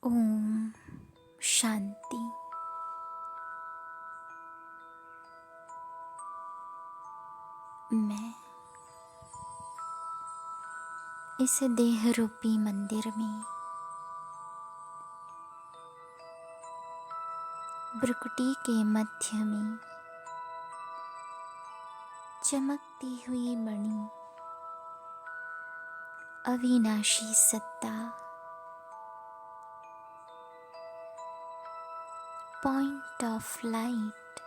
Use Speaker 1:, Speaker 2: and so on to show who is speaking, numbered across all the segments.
Speaker 1: ओम शांति। मैं इस देह रूपी मंदिर में भ्रुकुटी के मध्य में चमकती हुई मणि अविनाशी सत्ता पॉइंट ऑफ लाइट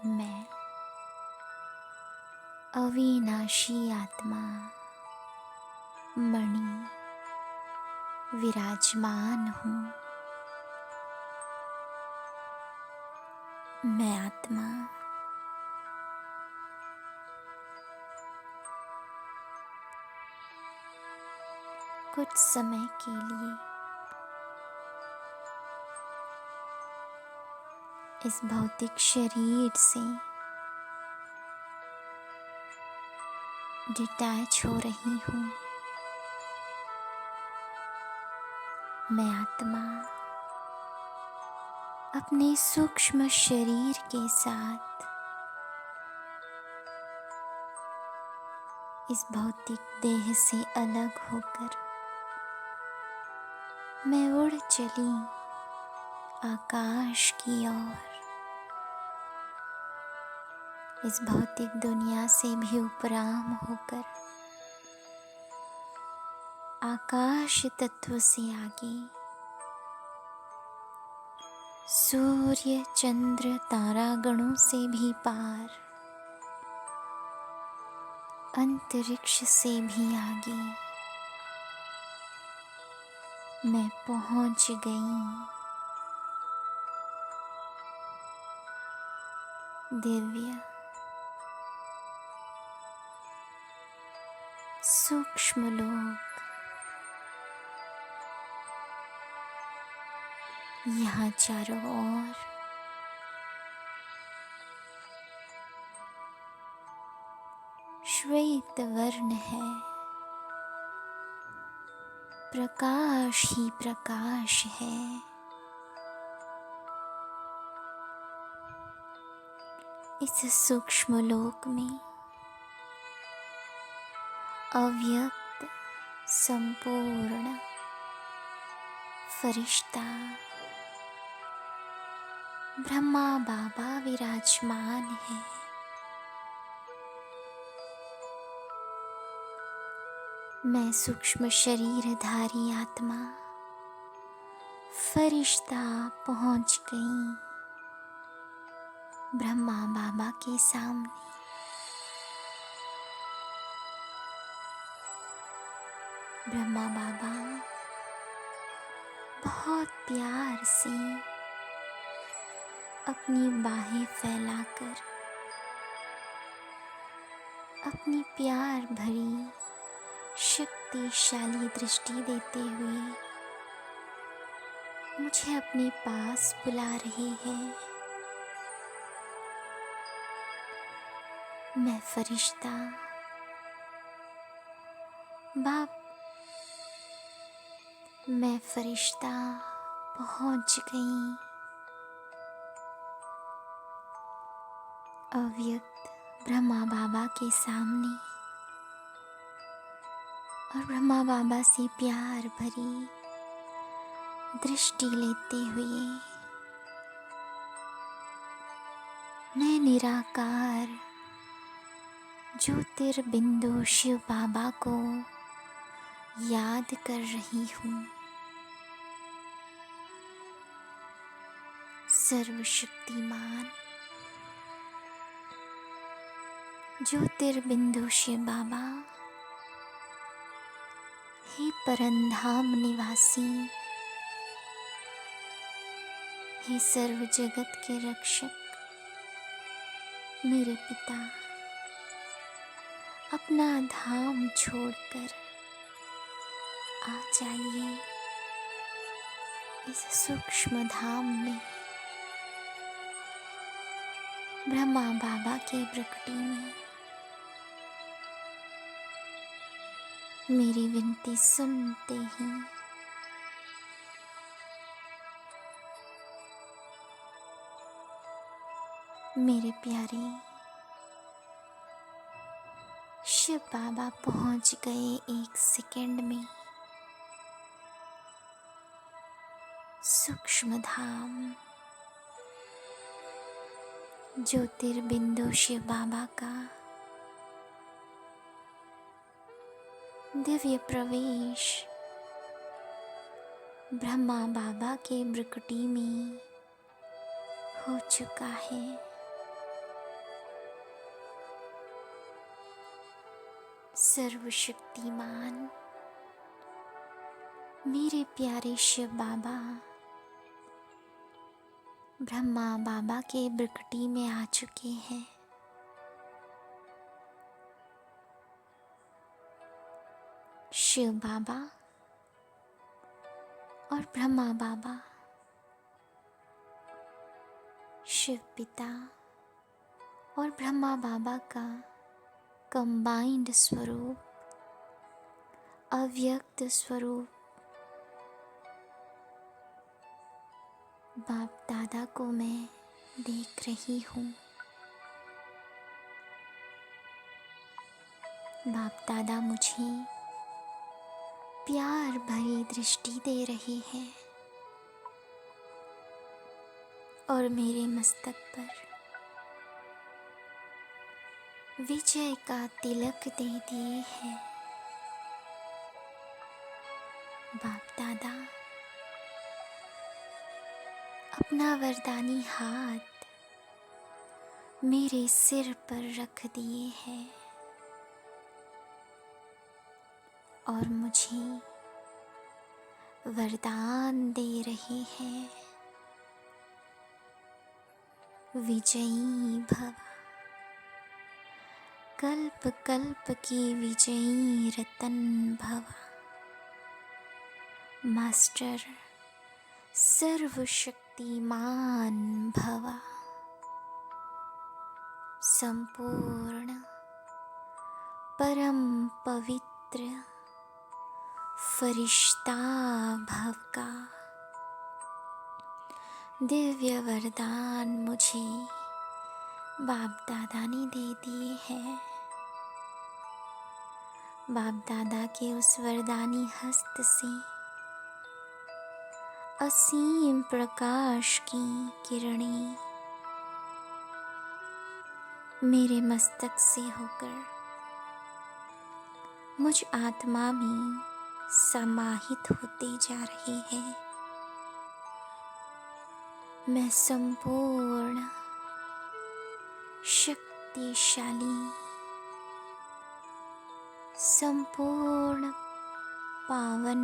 Speaker 1: मैं अविनाशी आत्मा मणि विराजमान हूँ। मैं आत्मा कुछ समय के लिए इस भौतिक शरीर से डिटैच हो रही हूँ। मैं आत्मा अपने सूक्ष्म शरीर के साथ इस भौतिक देह से अलग होकर मैं उड़ चली आकाश की ओर। इस भौतिक दुनिया से भी उपराम होकर आकाश तत्व से आगे सूर्य चंद्र तारागणों से भी पार अंतरिक्ष से भी आगे मैं पहुंच गई दिव्य सूक्ष्म लोक। यहाँ चारों ओर श्वेत वर्ण है, प्रकाश ही प्रकाश है। इस सूक्ष्म लोक में अव्यक्त संपूर्ण फरिश्ता ब्रह्मा बाबा विराजमान है। मैं सूक्ष्म शरीरधारी आत्मा फरिश्ता पहुंच गई ब्रह्मा बाबा के सामने। ब्रह्मा बाबा बहुत प्यार से अपनी बाहें फैलाकर अपनी प्यार भरी शक्तिशाली दृष्टि देते हुए मुझे अपने पास बुला रहे हैं। मैं फरिश्ता मैं फरिश्ता पहुंच गई अव्यक्त ब्रह्मा बाबा के सामने और ब्रह्मा बाबा से प्यार भरी दृष्टि लेते हुए मैं निराकार ज्योतिर्बिंदु शिव बाबा को याद कर रही हूँ। सर्वशक्तिमान ज्योतिर्बिंदु शिव बाबा, हे परमधाम निवासी, हे सर्व जगत के रक्षक, मेरे पिता, अपना धाम छोड़कर आ जाइए इस सूक्ष्म धाम में, ब्रह्मा बाबा की प्रकृति में। मेरी विनती सुनते ही मेरे प्यारे शिव बाबा पहुंच गए 1 सेकंड में सूक्ष्म धाम ज्योतिर्बिंदु शिव बाबा का दिव्य प्रवेश ब्रह्मा बाबा के भ्रुकुटी में हो चुका है। सर्वशक्तिमान मेरे प्यारे शिव बाबा ब्रह्मा बाबा के भ्रुकुटी में आ चुके हैं। शिव बाबा और ब्रह्मा बाबा, शिव पिता और ब्रह्मा बाबा का कंबाइंड स्वरूप, अव्यक्त स्वरूप बाप दादा को मैं देख रही हूँ। बाप दादा मुझे प्यार भरी दृष्टि दे रहे हैं और मेरे मस्तक पर विजय का तिलक दे दिए हैं। बाप दादा अपना वरदानी हाथ मेरे सिर पर रख दिए हैं और मुझे वरदान दे रहे हैं, विजयी भव, कल्प कल्प की विजयी रतन भव। मास्टर सर्वशक्तिमान भव, संपूर्ण परम पवित्र फरिश्ता भव का दिव्य वरदान मुझे बाप दादा ने दे दिए हैं। बाप दादा के उस वरदानी हस्त से असीम प्रकाश की किरणें मेरे मस्तक से होकर मुझ आत्मा में समाहित होते जा रहे हैं। मैं संपूर्ण शक्तिशाली, संपूर्ण पावन,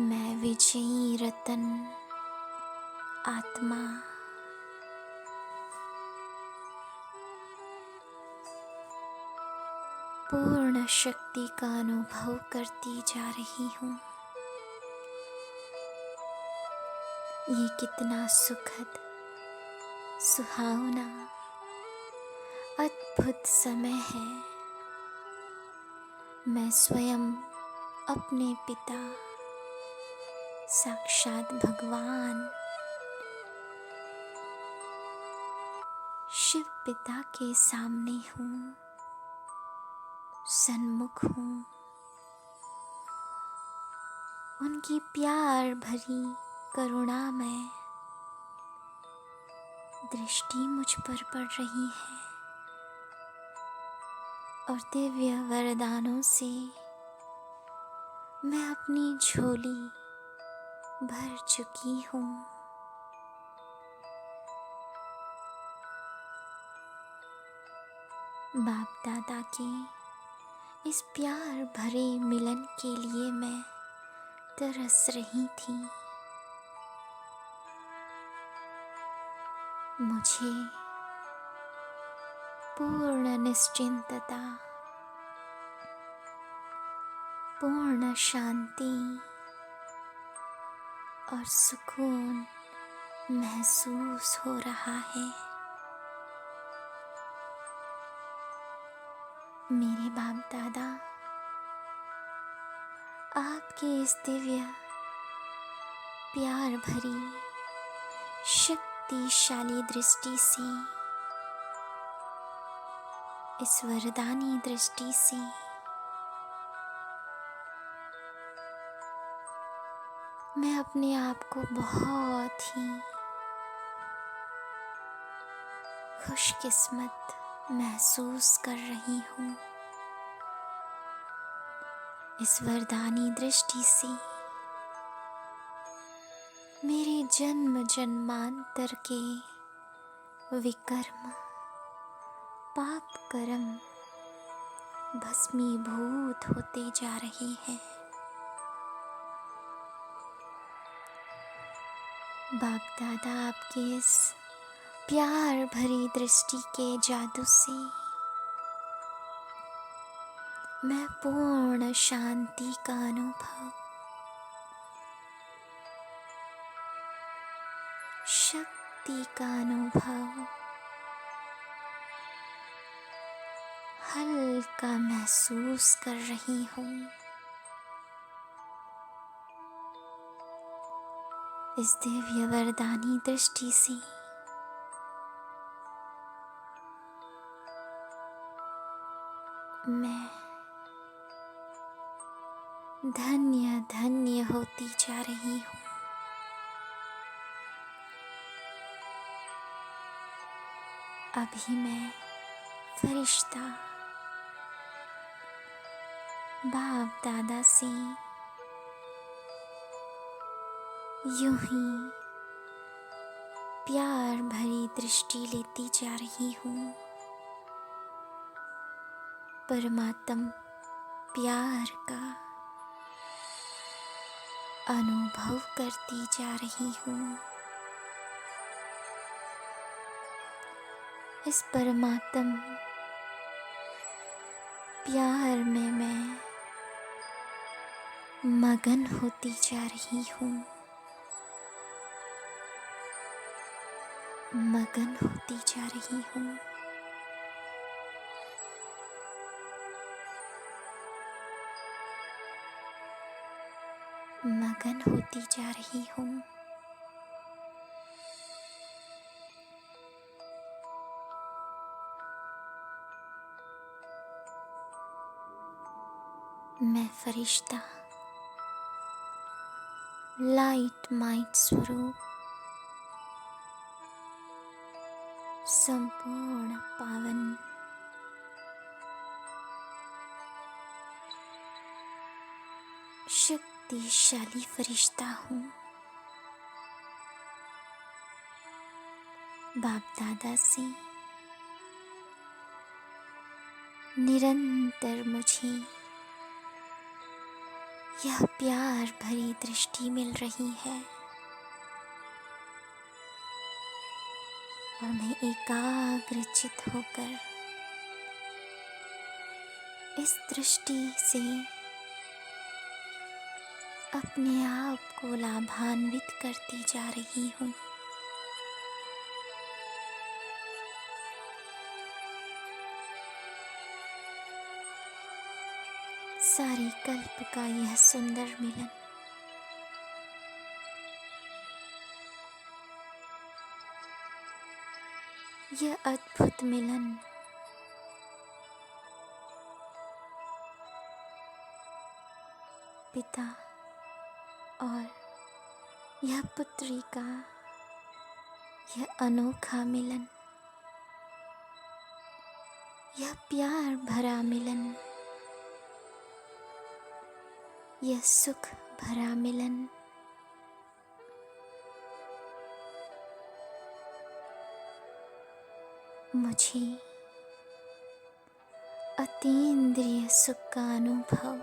Speaker 1: मैं विजयी रतन आत्मा पूर्ण शक्ति का अनुभव करती जा रही हूँ। ये कितना सुखद, सुहावना, अद्भुत समय है। मैं स्वयं अपने पिता साक्षात भगवान शिव पिता के सामने हूँ, सन्मुख हूँ। उनकी प्यार भरी करुणामय दृष्टि मुझ पर पड़ रही है और दिव्य वरदानों से मैं अपनी झोली भर चुकी हूँ। बाप दादा के इस प्यार भरे मिलन के लिए मैं तरस रही थी। मुझे पूर्ण निश्चिंतता, पूर्ण शांति और सुकून महसूस हो रहा है। मेरे बाप दादा आपके इस दिव्य प्यार भरी शक्तिशाली दृष्टि से, इस वरदानी दृष्टि से मैं अपने आप को बहुत ही खुशकिस्मत महसूस कर रही हूँ। इस वरदानी दृष्टि से मेरे जन्म जन्मांतर के विकर्म पाप कर्म भस्मीभूत होते जा रहे हैं। बाप दादा आपके इस प्यार भरी दृष्टि के जादू से मैं पूर्ण शांति का अनुभव, शक्ति का अनुभव हल्का महसूस कर रही हूँ। इस दिव्य वरदानी दृष्टि से मैं धन्य धन्य होती जा रही हूँ। अभी मैं फरिश्ता बाप दादा से यूं ही प्यार भरी दृष्टि लेती जा रही हूँ। परमात्म प्यार का अनुभव करती जा रही हूँ। इस परमात्म प्यार में मैं मगन होती जा रही हूँ। मगन होती जा रही हूँ। मगन होती जा रही हूँ। मैं फरिश्ता लाइट माइट स्वरूप संपूर्ण पावन शक्तिशाली फरिश्ता हूँ। बाप दादा से निरंतर मुझे यह प्यार भरी दृष्टि मिल रही है और मैं एकाग्रचित होकर इस दृष्टि से अपने आप को लाभान्वित करती जा रही हूँ। सारे कल्प का यह सुंदर मिलन यह अद्भुत मिलन पिता और यह पुत्री का यह अनोखा मिलन, यह प्यार भरा मिलन, यह सुख भरा मिलन मुझे अतीन्द्रिय सुख का अनुभव,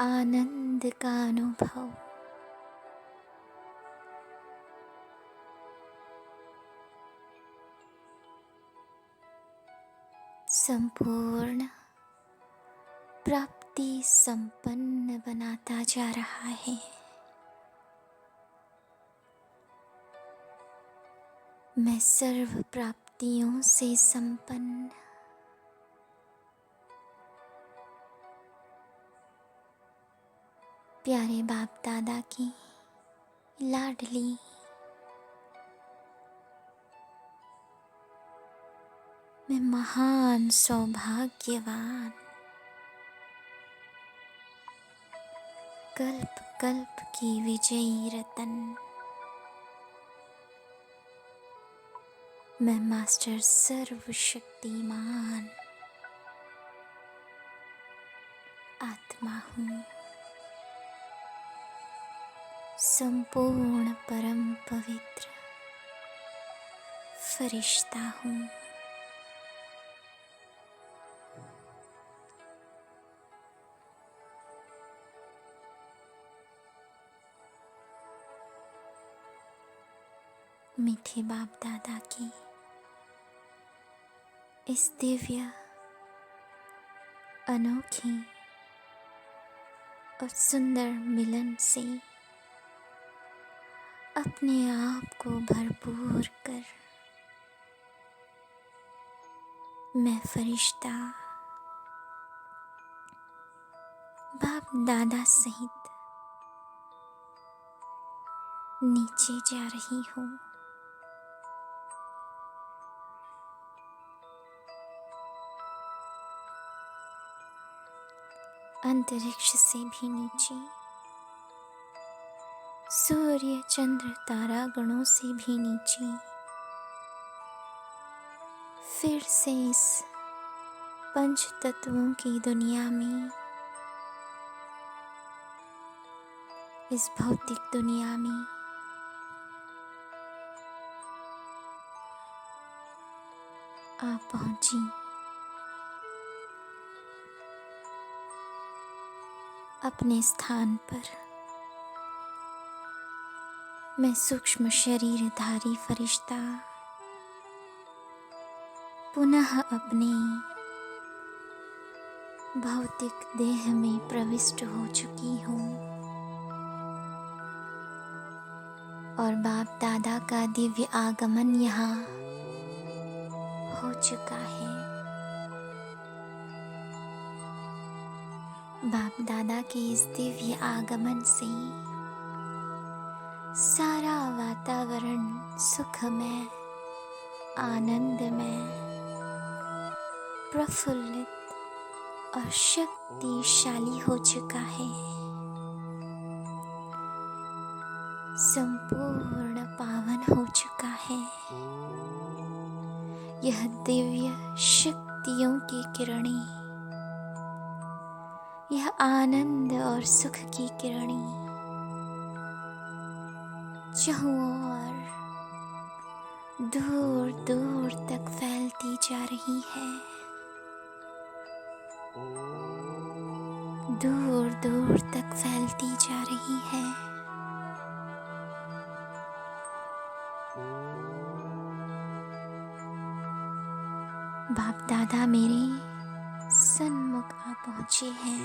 Speaker 1: आनंद का अनुभव, संपूर्ण प्राप्ति संपन्न बनाता जा रहा है। मैं सर्व प्राप्ति शक्तियों से संपन्न प्यारे बाप दादा की लाडली मैं महान सौभाग्यवान कल्प कल्प की विजयी रतन मैं मास्टर सर्वशक्तिमान आत्मा हूँ, संपूर्ण परम पवित्र फरिश्ता हूँ। मीठे बाप दादा की इस दिव्य अनोखी और सुंदर मिलन से अपने आप को भरपूर कर मैं फरिश्ता बाप दादा सहित नीचे जा रही हूँ। अंतरिक्ष से भी नीचे, सूर्य चंद्र तारा गणों से भी नीचे, फिर से इस पंच तत्वों की दुनिया में, इस भौतिक दुनिया में आप पहुंची। अपने स्थान पर मैं सूक्ष्म शरीरधारी फरिश्ता पुनः अपने भौतिक देह में प्रविष्ट हो चुकी हूँ और बाप दादा का दिव्य आगमन यहाँ हो चुका है। बाप दादा के इस दिव्य आगमन से सारा वातावरण सुखमय, आनंदमय, प्रफुल्लित और शक्तिशाली हो चुका है। संपूर्ण पावन हो चुका है। यह दिव्य शक्तियों की किरणें, यह आनंद और सुख की किरणें चारों ओर दूर दूर तक फैलती जा रही है। दूर दूर तक फैलती जा रही है। बाप दादा मेरे सन्मुख आ पहुंचे हैं।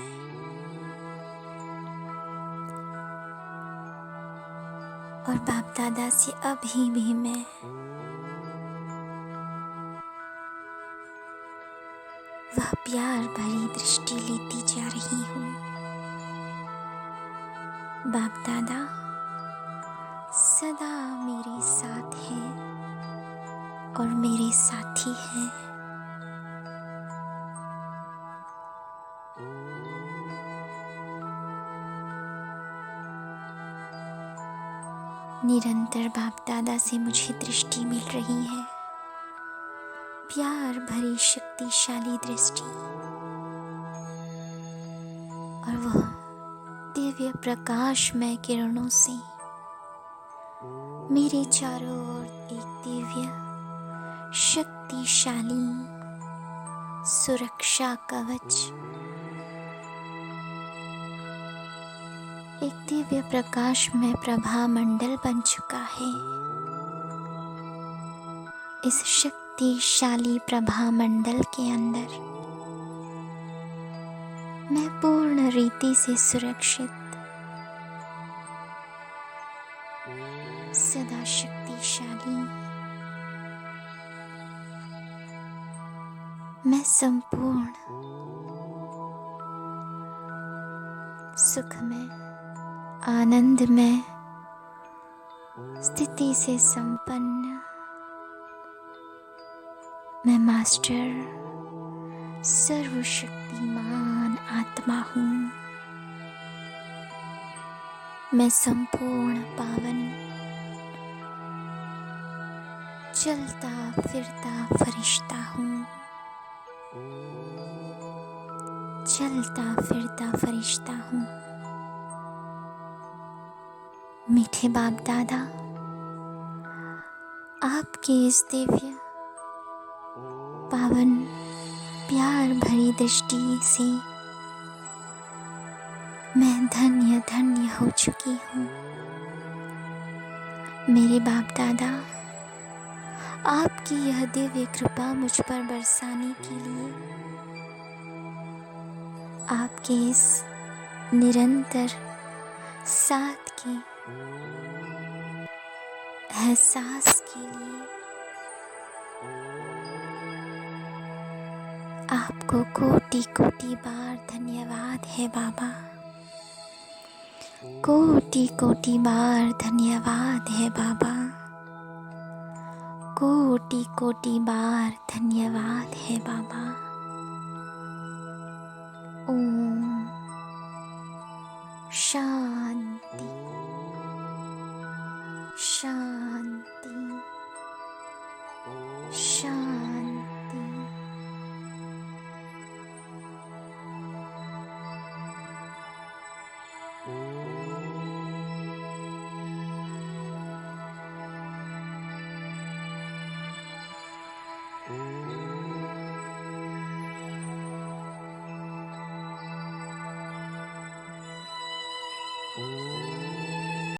Speaker 1: और बाप दादा से अभी भी मैं वह प्यार भरी दृष्टि लेती जा रही हूँ। बाप दादा सदा मेरे साथ हैं और मेरे साथी हैं। निरंतर बाप दादा से मुझे दृष्टि मिल रही है, प्यार भरी शक्तिशाली दृष्टि, और वह दिव्य प्रकाशमय किरणों से मेरे चारों ओर एक दिव्य शक्तिशाली सुरक्षा कवच, एक दिव्य प्रकाश में प्रभा मंडल बन चुका है। इस शक्तिशाली प्रभा मंडल के अंदर मैं पूर्ण रीति से सुरक्षित, सदा शक्तिशाली संपूर्ण सुख में, आनंद में, स्थिति से संपन्न मैं मास्टर सर्वशक्तिमान आत्मा हूँ। मैं संपूर्ण पावन चलता फिरता फरिश्ता हूँ। चलता फिरता फरिश्ता हूँ। मीठे बाप दादा, आपकी इस दिव्य पावन प्यार भरी दृष्टि से मैं धन्य धन्य हो चुकी हूँ। मेरे बाप दादा, आपकी यह दिव्य कृपा मुझ पर बरसाने के लिए, आपके इस निरंतर साथ के एहसास के लिए आपको कोटि कोटि बार धन्यवाद है बाबा। कोटि कोटि बार धन्यवाद है बाबा। कोटि कोटि बार धन्यवाद है बाबा। ओम शांति।